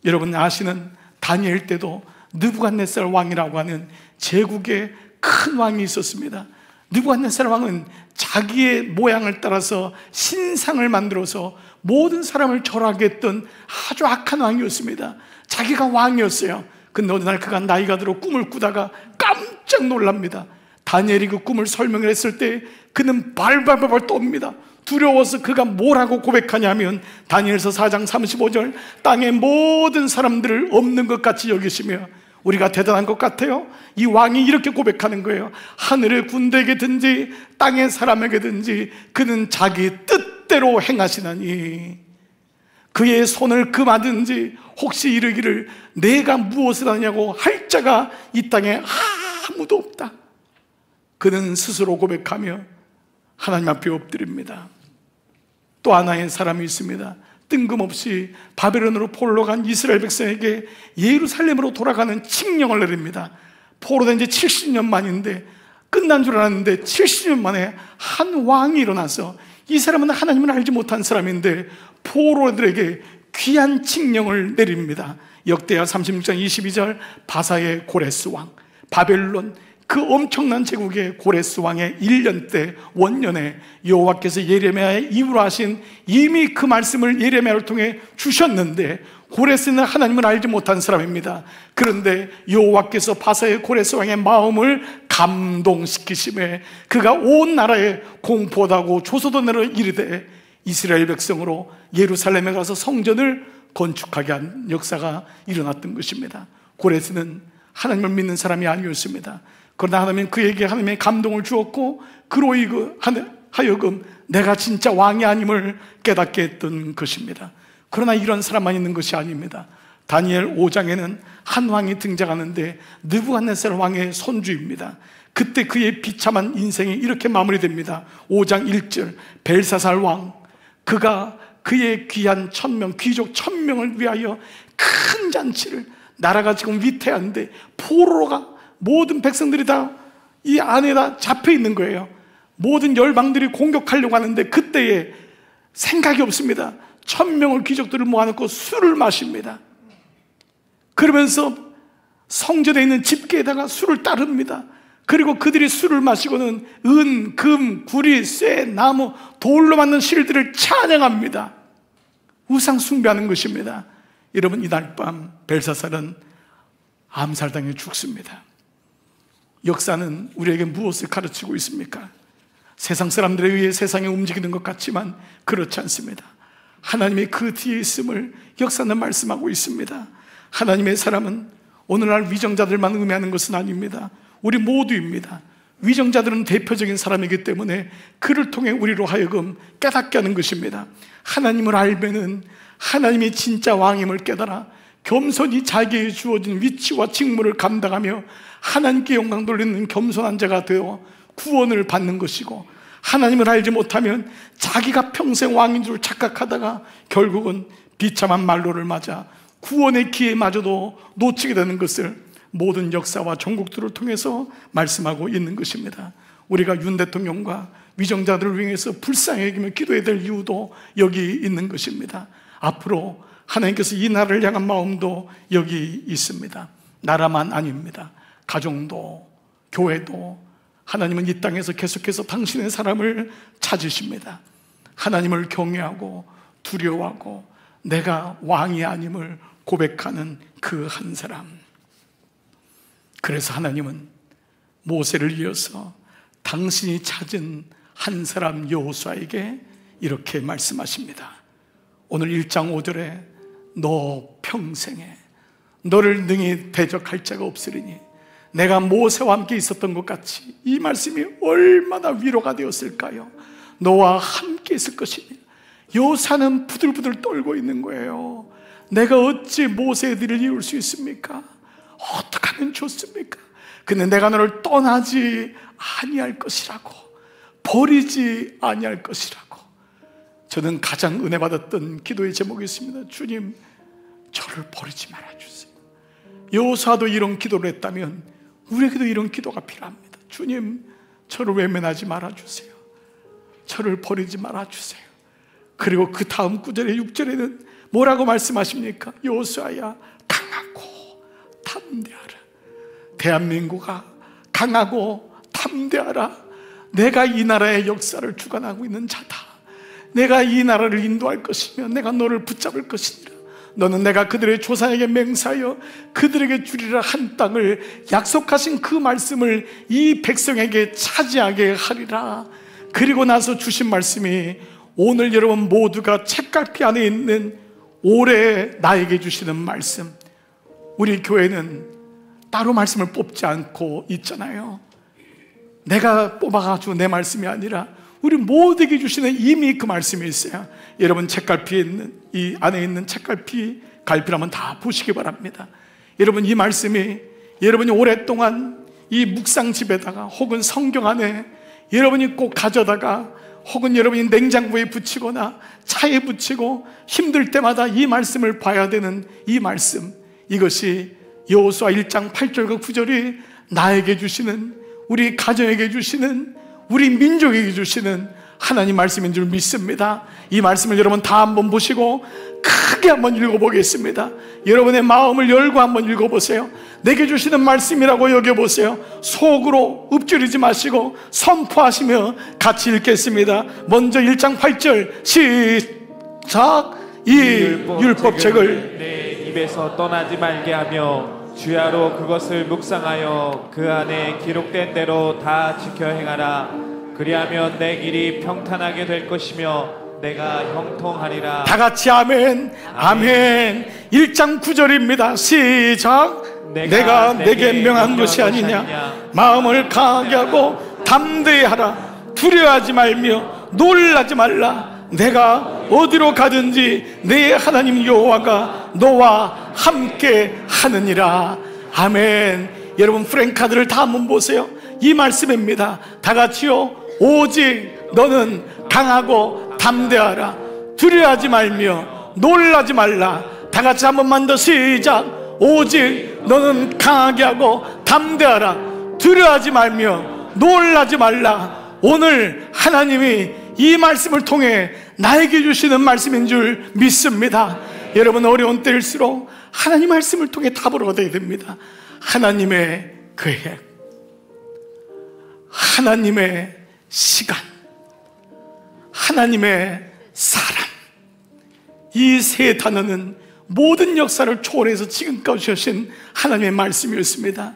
Speaker 1: 여러분 아시는 다니엘 때도 느부갓네살 왕이라고 하는 제국의 큰 왕이 있었습니다. 느부갓네살 왕은 자기의 모양을 따라서 신상을 만들어서 모든 사람을 절하게 했던 아주 악한 왕이었습니다. 자기가 왕이었어요. 근데 어느 날 그가 나이가 들어 꿈을 꾸다가 깜짝 놀랍니다. 다니엘이 그 꿈을 설명을 했을 때 그는 발발발발 떱니다. 두려워서 그가 뭐라고 고백하냐면 다니엘서 4장 35절 땅의 모든 사람들을 없는 것 같이 여기시며, 우리가 대단한 것 같아요? 이 왕이 이렇게 고백하는 거예요. 하늘의 군대에게든지 땅의 사람에게든지 그는 자기 뜻대로 행하시나니 그의 손을 금하든지 혹시 이르기를 내가 무엇을 하냐고 할 자가 이 땅에 아무도 없다. 그는 스스로 고백하며 하나님 앞에 엎드립니다. 또 하나의 사람이 있습니다. 뜬금없이 바벨론으로 포로로 간 이스라엘 백성에게 예루살렘으로 돌아가는 칙령을 내립니다. 포로된 지 70년 만인데 끝난 줄 알았는데 70년 만에 한 왕이 일어나서, 이 사람은 하나님을 알지 못한 사람인데 포로들에게 귀한 칙령을 내립니다. 역대하 36장 22절 바사의 고레스 왕, 바벨론 그 엄청난 제국의 고레스 왕의 1년 때 원년에 여호와께서 예레미야의 입으로 하신 이미 그 말씀을 예레미야를 통해 주셨는데, 고레스는 하나님을 알지 못한 사람입니다. 그런데 여호와께서 바사의 고레스 왕의 마음을 감동시키심에 그가 온 나라에 공포하고 조소돈으로 이르되 이스라엘 백성으로 예루살렘에 가서 성전을 건축하게 한 역사가 일어났던 것입니다. 고레스는 하나님을 믿는 사람이 아니었습니다. 그러나 하나님은 그에게 하나님의 감동을 주었고, 그로 하여금 내가 진짜 왕이 아님을 깨닫게 했던 것입니다. 그러나 이런 사람만 있는 것이 아닙니다. 다니엘 5장에는 한 왕이 등장하는데 느부갓네살 왕의 손주입니다. 그때 그의 비참한 인생이 이렇게 마무리됩니다. 5장 1절, 벨사살 왕, 그가 그의 귀한 1000명, 귀족 1000명을 위하여 큰 잔치를, 나라가 지금 위태한데 포로가 모든 백성들이 다 이 안에다 잡혀 있는 거예요. 모든 열방들이 공격하려고 하는데 그때에 생각이 없습니다. 1000명을 귀족들을 모아놓고 술을 마십니다. 그러면서 성전에 있는 집게에다가 술을 따릅니다. 그리고 그들이 술을 마시고는 은, 금, 구리, 쇠, 나무, 돌로 만든 실들을 찬양합니다. 우상 숭배하는 것입니다. 여러분, 이날 밤 벨사살은 암살당해 죽습니다. 역사는 우리에게 무엇을 가르치고 있습니까? 세상 사람들에 의해 세상이 움직이는 것 같지만 그렇지 않습니다. 하나님의 그 뒤에 있음을 역사는 말씀하고 있습니다. 하나님의 사람은 오늘날 위정자들만 의미하는 것은 아닙니다. 우리 모두입니다. 위정자들은 대표적인 사람이기 때문에 그를 통해 우리로 하여금 깨닫게 하는 것입니다. 하나님을 알면은 하나님이 진짜 왕임을 깨달아 겸손히 자기에게 주어진 위치와 직무를 감당하며 하나님께 영광 돌리는 겸손한 자가 되어 구원을 받는 것이고, 하나님을 알지 못하면 자기가 평생 왕인 줄 착각하다가 결국은 비참한 말로를 맞아 구원의 기회마저도 놓치게 되는 것을 모든 역사와 종국들을 통해서 말씀하고 있는 것입니다. 우리가 윤 대통령과 위정자들을 위해서 불쌍히 여기며 기도해야 될 이유도 여기 있는 것입니다. 앞으로 하나님께서 이 나라를 향한 마음도 여기 있습니다. 나라만 아닙니다. 가정도, 교회도 하나님은 이 땅에서 계속해서 당신의 사람을 찾으십니다. 하나님을 경외하고 두려워하고 내가 왕이 아님을 고백하는 그 한 사람. 그래서 하나님은 모세를 이어서 당신이 찾은 한 사람 여호수아에게 이렇게 말씀하십니다. 오늘 1장 5절에 너 평생에 너를 능히 대적할 자가 없으리니 내가 모세와 함께 있었던 것 같이, 이 말씀이 얼마나 위로가 되었을까요? 너와 함께 있을 것이니. 여호수아는 부들부들 떨고 있는 거예요. 내가 어찌 모세의 뒤를 이을 수 있습니까? 어떻게 하면 좋습니까? 근데 내가 너를 떠나지 아니할 것이라고, 버리지 아니할 것이라고. 저는 가장 은혜 받았던 기도의 제목이 있습니다. 주님, 저를 버리지 말아주세요. 여호수아도 이런 기도를 했다면 우리에게도 이런 기도가 필요합니다. 주님, 저를 외면하지 말아주세요. 저를 버리지 말아주세요. 그리고 그 다음 9절에 6절에는 뭐라고 말씀하십니까? 여호수아야, 강하고 담대하라. 대한민국아, 강하고 담대하라. 내가 이 나라의 역사를 주관하고 있는 자다. 내가 이 나라를 인도할 것이며 내가 너를 붙잡을 것이니라. 너는 내가 그들의 조상에게 맹세하여 그들에게 주리라 한 땅을 약속하신 그 말씀을 이 백성에게 차지하게 하리라. 그리고 나서 주신 말씀이 오늘 여러분 모두가 책갈피 안에 있는 올해 나에게 주시는 말씀. 우리 교회는 따로 말씀을 뽑지 않고 있잖아요. 내가 뽑아가지고 내 말씀이 아니라 우리 모두에게 주시는 이미 그 말씀이 있어요. 여러분 책갈피에 있는, 이 안에 있는 책갈피 갈피라면 다 보시기 바랍니다. 여러분 이 말씀이 여러분이 오랫동안 이 묵상집에다가 혹은 성경 안에 여러분이 꼭 가져다가 혹은 여러분이 냉장고에 붙이거나 차에 붙이고 힘들 때마다 이 말씀을 봐야 되는 이 말씀, 이것이 여호수아 1장 8절과 9절이 나에게 주시는, 우리 가정에게 주시는, 우리 민족에게 주시는 하나님 말씀인 줄 믿습니다. 이 말씀을 여러분 다 한번 보시고 크게 한번 읽어보겠습니다. 여러분의 마음을 열고 한번 읽어보세요. 내게 주시는 말씀이라고 여겨보세요. 속으로 읊조리지 마시고 선포하시며 같이 읽겠습니다. 먼저 1장 8절 시작. 이 율법책을
Speaker 2: 내 입에서 떠나지 말게 하며 주야로 그것을 묵상하여 그 안에 기록된 대로 다 지켜 행하라. 그리하면 내 길이 평탄하게 될 것이며 내가 형통하리라.
Speaker 1: 다 같이 아멘. 아멘. 1장 9절입니다. 시작. 내가 내게 명한 것이 아니냐. 마음을 강하게 하고 담대히 하라. 두려워하지 말며 놀라지 말라. 내가 어디로 가든지 내 하나님 여호와가 너와 함께 하느니라. 아멘. 여러분 프랭카드를 다 한번 보세요. 이 말씀입니다. 다 같이요. 오직 너는 강하고 담대하라. 두려워하지 말며 놀라지 말라. 다 같이 한 번만 더 시작. 오직 너는 강하게 하고 담대하라. 두려워하지 말며 놀라지 말라. 오늘 하나님이 이 말씀을 통해 나에게 주시는 말씀인 줄 믿습니다. 여러분 어려운 때일수록 하나님 말씀을 통해 답을 얻어야 됩니다. 하나님의 계획, 하나님의 시간, 하나님의 사람, 이 세 단어는 모든 역사를 초월해서 지금까지 하신 하나님의 말씀이었습니다.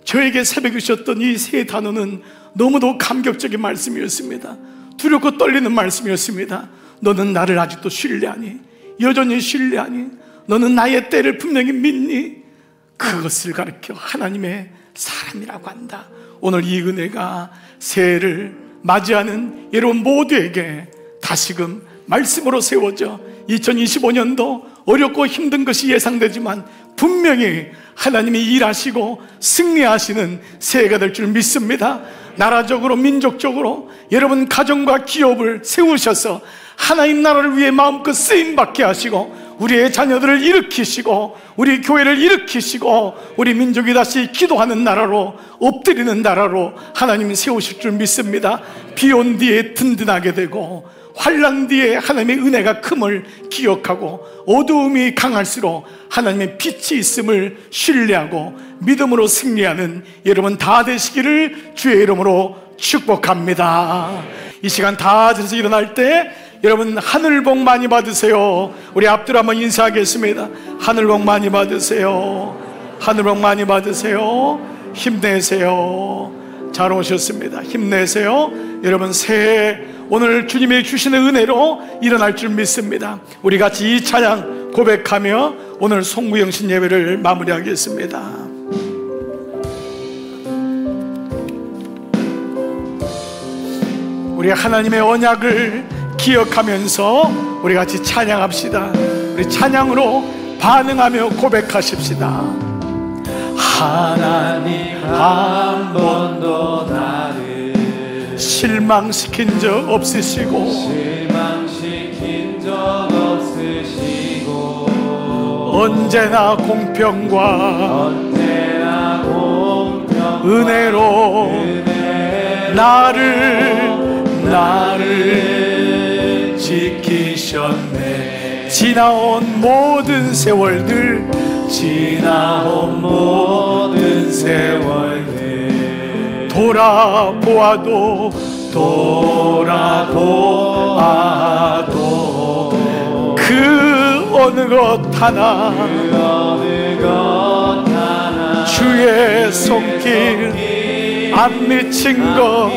Speaker 1: 저에게 새벽에 주셨던 이 세 단어는 너무도 감격적인 말씀이었습니다. 두렵고 떨리는 말씀이었습니다. 너는 나를 아직도 신뢰하니? 여전히 신뢰하니? 너는 나의 때를 분명히 믿니? 그것을 가르쳐 하나님의 사람이라고 한다. 오늘 이 은혜가 새해를 맞이하는 여러분 모두에게 다시금 말씀으로 세워져 2025년도 어렵고 힘든 것이 예상되지만 분명히 하나님이 일하시고 승리하시는 새해가 될 줄 믿습니다. 나라적으로 민족적으로 여러분 가정과 기업을 세우셔서 하나님 나라를 위해 마음껏 쓰임받게 하시고 우리의 자녀들을 일으키시고 우리 교회를 일으키시고 우리 민족이 다시 기도하는 나라로 엎드리는 나라로 하나님이 세우실 줄 믿습니다. 비 온 뒤에 든든하게 되고 환난 뒤에 하나님의 은혜가 큼을 기억하고 어두움이 강할수록 하나님의 빛이 있음을 신뢰하고 믿음으로 승리하는 여러분 다 되시기를 주의 이름으로 축복합니다. 이 시간 다 돼서 일어날 때 여러분 하늘 복 많이 받으세요. 우리 앞뒤로 한번 인사하겠습니다. 하늘 복 많이 받으세요. 하늘 복 많이 받으세요. 힘내세요. 잘 오셨습니다. 힘내세요. 여러분 새해 오늘 주님이 주시는 은혜로 일어날 줄 믿습니다. 우리 같이 이 찬양 고백하며 오늘 송구영신 예배를 마무리하겠습니다. 우리 하나님의 언약을 기억하면서 우리 같이 찬양합시다. 우리 찬양으로 반응하며 고백하십시다.
Speaker 2: 하나님 한 번도 나를
Speaker 1: 실망시킨 적 없으시고
Speaker 2: 실망시킨 적 없으시고
Speaker 1: 언제나 공평과 은혜로 나를 지키셨네. 지나온 모든 세월들 돌아보아도 그 어느 것 하나 주의 손길 안 미친 것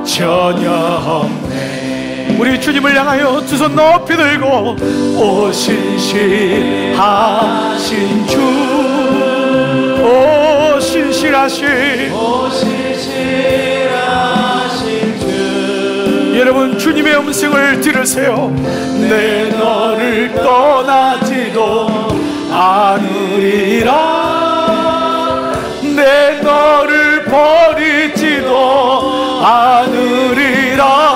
Speaker 1: 전혀 없네. 우리 주님을 향하여 두 손 높이 들고 오 신실하신 주, 오 신실하신 주. 여러분 주님의 음성을 들으세요. 내 너를 떠나지도 않으리라. 내 너를 버리지도 않으리라.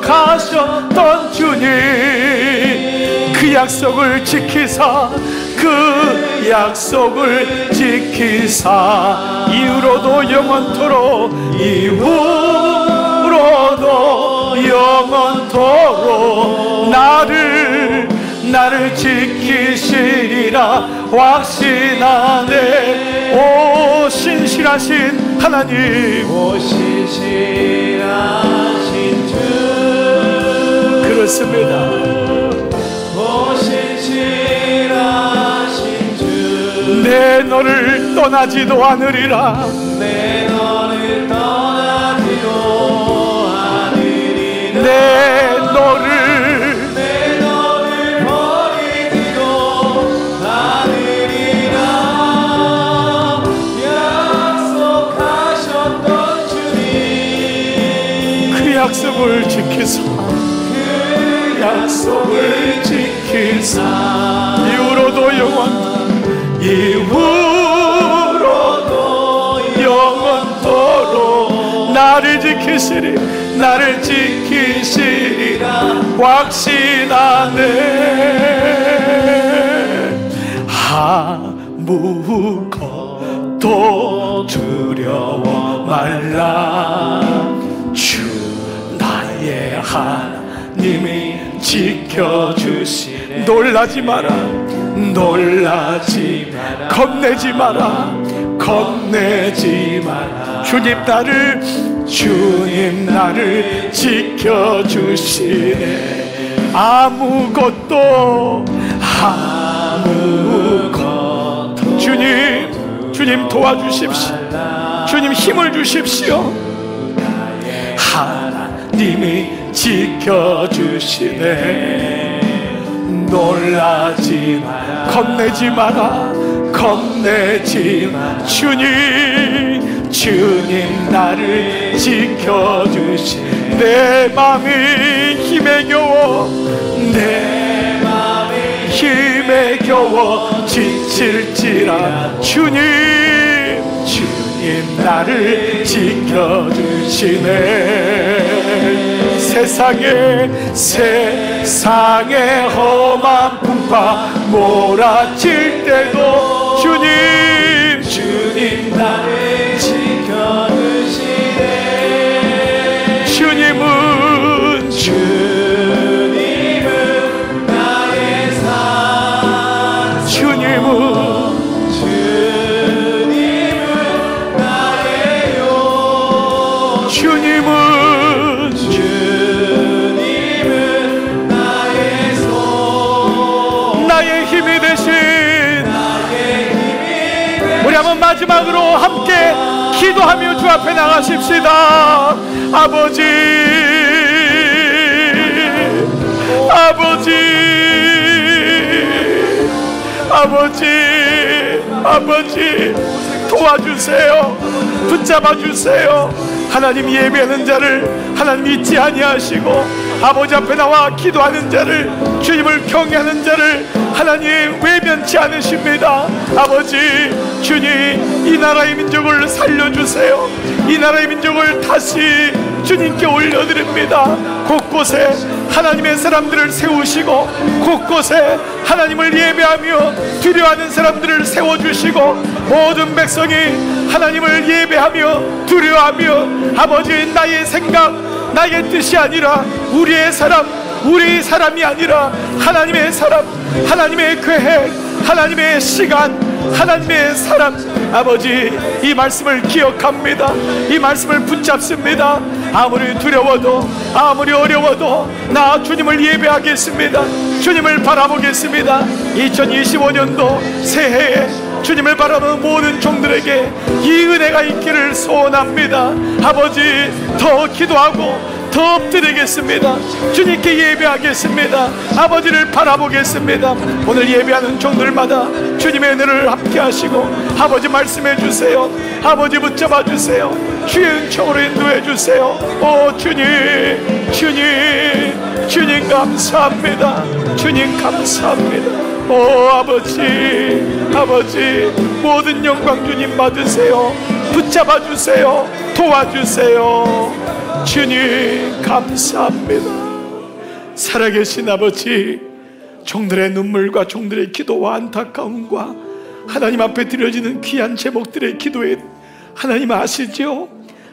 Speaker 1: 약속하셨던 주님 그 약속을 지키사 그 약속을 지키사 이후로도 영원토록 이후로도 영원토록 나를 지키시리라 확신하네. 오 신실하신 하나님,
Speaker 2: 오 신실하신 주,
Speaker 1: 그렇습니다.
Speaker 2: 오 신실하신 주,
Speaker 1: 내 너를 떠나지도 않으리라.
Speaker 2: 내 너를 떠나지도 않으리라.
Speaker 1: 내 너를
Speaker 2: 버리지도 않으리라. 약속하셨던 주님,
Speaker 1: 그 약속을 지키사, 그 약속을 지키사, 이후로도 영원토록 나를 지키시리라 확신하네. 아무것도 두려워 말라. 주 나의 하나님이 지켜주시네. 놀라지 마라, 겁내지 마라. 주님 나를 지켜주시네. 아무것도 주님 도와주십시오. 주님 힘을 주십시오. 하나님이 지켜주시네. 놀라지 마라, 겁내지 마라. 주님 나를 지켜주시네. 내 맘이 힘에 겨워 지칠지라 주님 나를 지켜주시네. 세상에 험한 풍파 몰아칠 때도 주님 나를 지켜주시네. 주님은 나의 산, 주님은 나의 용, 주님은 나의 손, 나의 힘이 되신. 우리 한번 마지막으로 함께 기도하며 주 앞에 나가십시다. 아버지 도와주세요. 붙잡아주세요. 하나님 예배하는 자를 하나님 잊지 아니하시고 아버지 앞에 나와 기도하는 자를, 주님을 경외하는 자를 하나님 외면치 않으십니다. 아버지 주님, 이 나라의 민족을 살려주세요. 이 나라의 민족을 다시 주님께 올려드립니다. 곳곳에 하나님의 사람들을 세우시고 곳곳에 하나님을 예배하며 두려워하는 사람들을 세워주시고 모든 백성이 하나님을 예배하며 두려워하며 아버지 나의 생각, 나의 뜻이 아니라 우리의 사람이 아니라 하나님의 사람, 하나님의 계획, 하나님의 시간, 하나님의 사람. 아버지 이 말씀을 기억합니다. 이 말씀을 붙잡습니다. 아무리 두려워도 아무리 어려워도 나 주님을 예배하겠습니다. 주님을 바라보겠습니다. 2025년도 새해에 주님을 바라보는 모든 종들에게 이 은혜가 있기를 소원합니다. 아버지 더 기도하고 더 엎드리겠습니다. 주님께 예배하겠습니다. 아버지를 바라보겠습니다. 오늘 예배하는 종들마다 주님의 은혜를 함께 하시고 아버지 말씀해 주세요. 아버지 붙잡아 주세요. 주의 은총으로 인도해 주세요. 오 주님 감사합니다. 주님 감사합니다. 오 아버지 모든 영광 주님 받으세요. 붙잡아 주세요. 도와주세요. 주님 감사합니다. 살아계신 아버지, 종들의 눈물과 종들의 기도와 안타까움과 하나님 앞에 드려지는 귀한 제목들의 기도에 하나님 아시죠?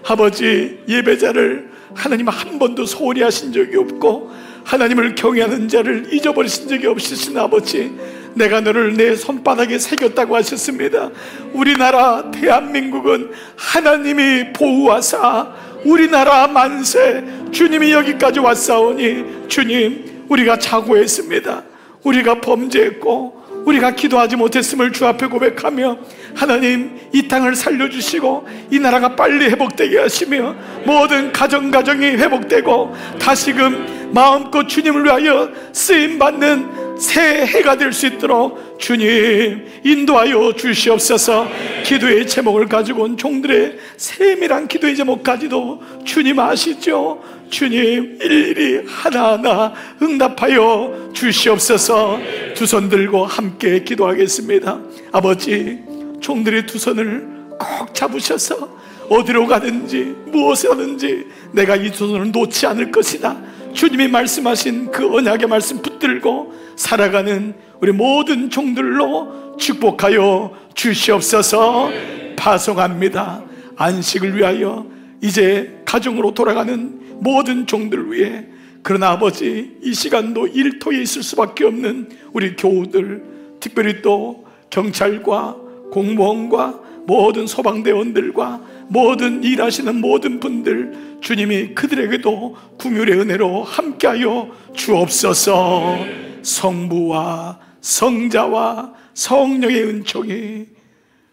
Speaker 1: 아버지 예배자를 하나님 한 번도 소홀히 하신 적이 없고 하나님을 경외하는 자를 잊어버리신 적이 없으신 아버지, 내가 너를 내 손바닥에 새겼다고 하셨습니다. 우리나라 대한민국은 하나님이 보호하사 우리나라 만세, 주님이 여기까지 왔사오니 주님, 우리가 착오했습니다. 우리가 범죄했고 우리가 기도하지 못했음을 주 앞에 고백하며 하나님, 이 땅을 살려주시고 이 나라가 빨리 회복되게 하시며 모든 가정이 회복되고 다시금 마음껏 주님을 위하여 쓰임받는 새 해가 될 수 있도록 주님 인도하여 주시옵소서. 기도의 제목을 가지고 온 종들의 세밀한 기도의 제목까지도 주님 아시죠? 주님 일일이 하나하나 응답하여 주시옵소서. 두 손 들고 함께 기도하겠습니다. 아버지, 종들의 두 손을 꼭 잡으셔서 어디로 가든지 무엇을 하든지 내가 이 두 손을 놓지 않을 것이다, 주님이 말씀하신 그 언약의 말씀 붙들고 살아가는 우리 모든 종들로 축복하여 주시옵소서. 파송합니다. 안식을 위하여 이제 가정으로 돌아가는 모든 종들 위해, 그러나 아버지, 이 시간도 일터에 있을 수밖에 없는 우리 교우들, 특별히 또 경찰과 공무원과 모든 소방대원들과 모든 일하시는 모든 분들, 주님이 그들에게도 긍휼의 은혜로 함께하여 주옵소서. 성부와 성자와 성령의 은총이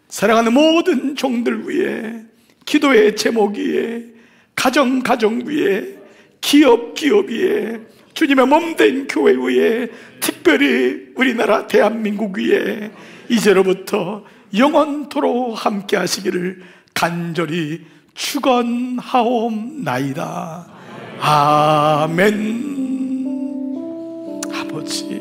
Speaker 1: 사랑하는 모든 종들 위에, 기도의 제목 위에, 가정 위에, 기업 위에, 주님의 몸된 교회 위에, 특별히 우리나라 대한민국 위에 이제로부터 영원토록 함께 하시기를 간절히 축원하옵나이다. 아멘. 아버지,